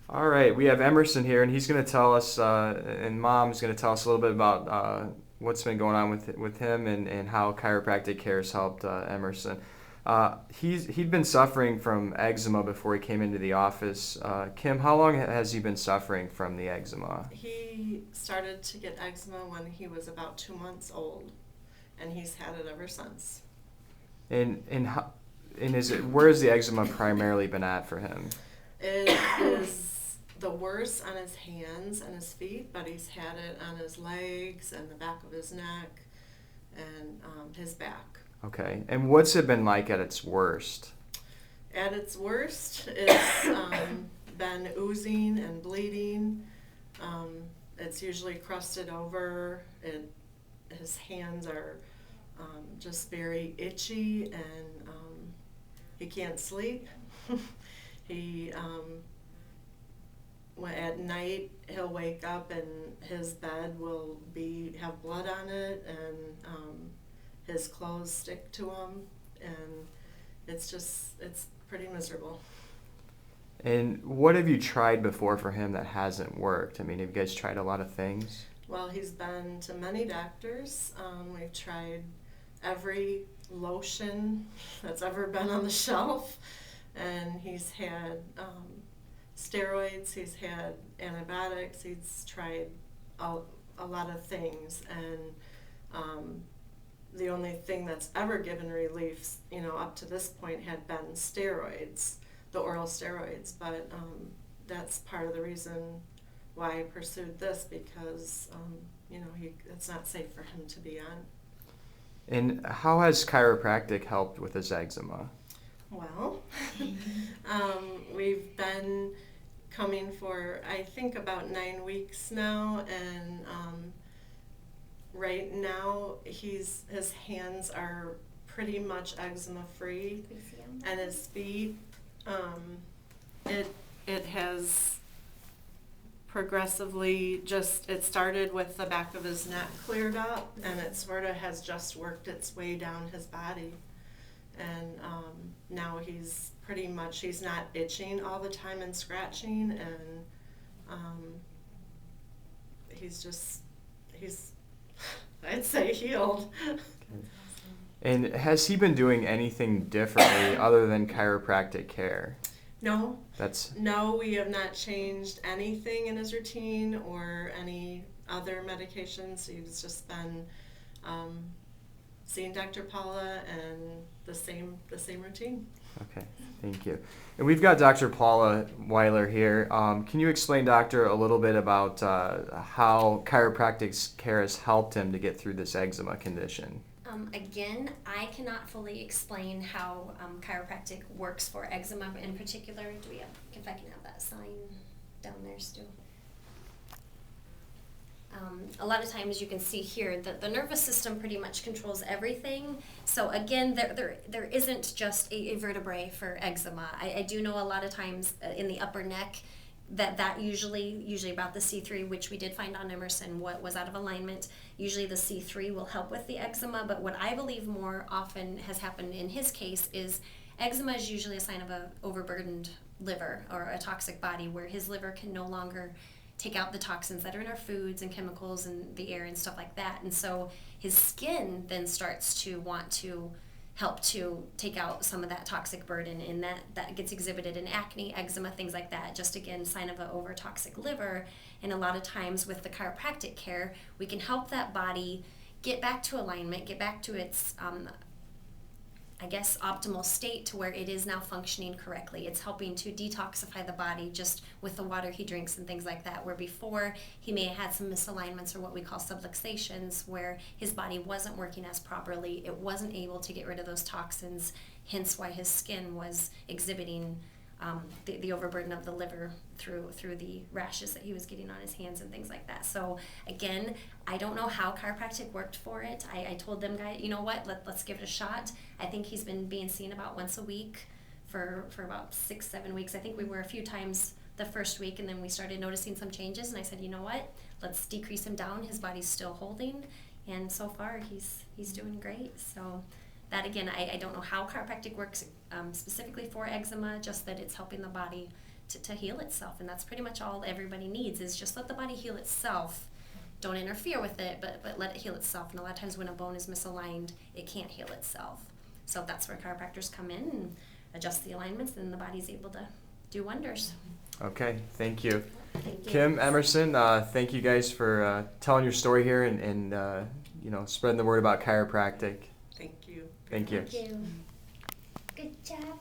All right, we have Emerson here, and he's going to tell us, and Mom's going to tell us a little bit about what's been going on with him and how chiropractic care has helped Emerson. He'd been suffering from eczema before he came into the office. Kim, how long has he been suffering from the eczema? He started to get eczema when he was about 2 months old, and he's had it ever since. And is it where has the eczema primarily been at for him? It is the worst on his hands and his feet, but he's had it on his legs and the back of his neck and his back. Okay, and what's it been like at its worst? At its worst, it's been oozing and bleeding. It's usually crusted over. His hands are just very itchy, and he can't sleep. He at night he'll wake up and his bed will have blood on it, and his clothes stick to him, and it's pretty miserable. And what have you tried before for him that hasn't worked? I mean, have you guys tried a lot of things? Well, he's been to many doctors. We've tried every lotion that's ever been on the shelf, and he's had steroids, he's had antibiotics, he's tried a lot of things, and the only thing that's ever given relief, up to this point had been steroids, the oral steroids, but that's part of the reason why I pursued this, because it's not safe for him to be on. And how has chiropractic helped with his eczema? Well, we've been coming for, I think, about 9 weeks now, and right now his hands are pretty much eczema free, and his feet, it has progressively it started with the back of his neck cleared up, and it sort of has just worked its way down his body, and now he's not itching all the time and scratching, and he's I'd say healed. And has he been doing anything differently other than chiropractic care? No. That's No, we have not changed anything in his routine or any other medications. He's just been seeing Dr. Paula and the same routine. okay. Thank you. And we've got Dr. Paula Weihler here. Can you explain, Doctor, a little bit about how chiropractic care has helped him to get through this eczema condition? Again, I cannot fully explain how chiropractic works for eczema in particular. If I can have that sign down there, Stu. A lot of times you can see here that the nervous system pretty much controls everything. So again, there isn't just a vertebrae for eczema. I do know a lot of times in the upper neck that usually about the C3, which we did find on Emerson, what was out of alignment. Usually the C3 will help with the eczema, but what I believe more often has happened in his case is eczema is usually a sign of a overburdened liver or a toxic body, where his liver can no longer take out the toxins that are in our foods and chemicals and the air and stuff like that. And so his skin then starts to want to help to take out some of that toxic burden, and that gets exhibited in acne, eczema, things like that. Just again, sign of an over-toxic liver. And a lot of times with the chiropractic care, we can help that body get back to alignment, get back to its optimal state, to where it is now functioning correctly. It's helping to detoxify the body just with the water he drinks and things like that, where before he may have had some misalignments or what we call subluxations, where his body wasn't working as properly. It wasn't able to get rid of those toxins, hence why his skin was exhibiting the overburden of the liver through the rashes that he was getting on his hands and things like that. So again, I don't know how chiropractic worked for it. I told them, guys, you know what, let's give it a shot. I think he's been being seen about once a week for about 6-7 weeks. I think we were a few times the first week, and then we started noticing some changes, and I said, you know what, let's decrease him down. His body's still holding, and so far he's doing great. So that again, I don't know how chiropractic works specifically for eczema, just that it's helping the body to heal itself. And that's pretty much all everybody needs, is just let the body heal itself. Don't interfere with it, but let it heal itself. And a lot of times when a bone is misaligned, it can't heal itself. So that's where chiropractors come in and adjust the alignments, and the body's able to do wonders. Okay, thank you. Thank you. Kim, Emerson, thank you guys for telling your story here and you know, spreading the word about chiropractic. Thank you. Thank you. Thank you. Good job.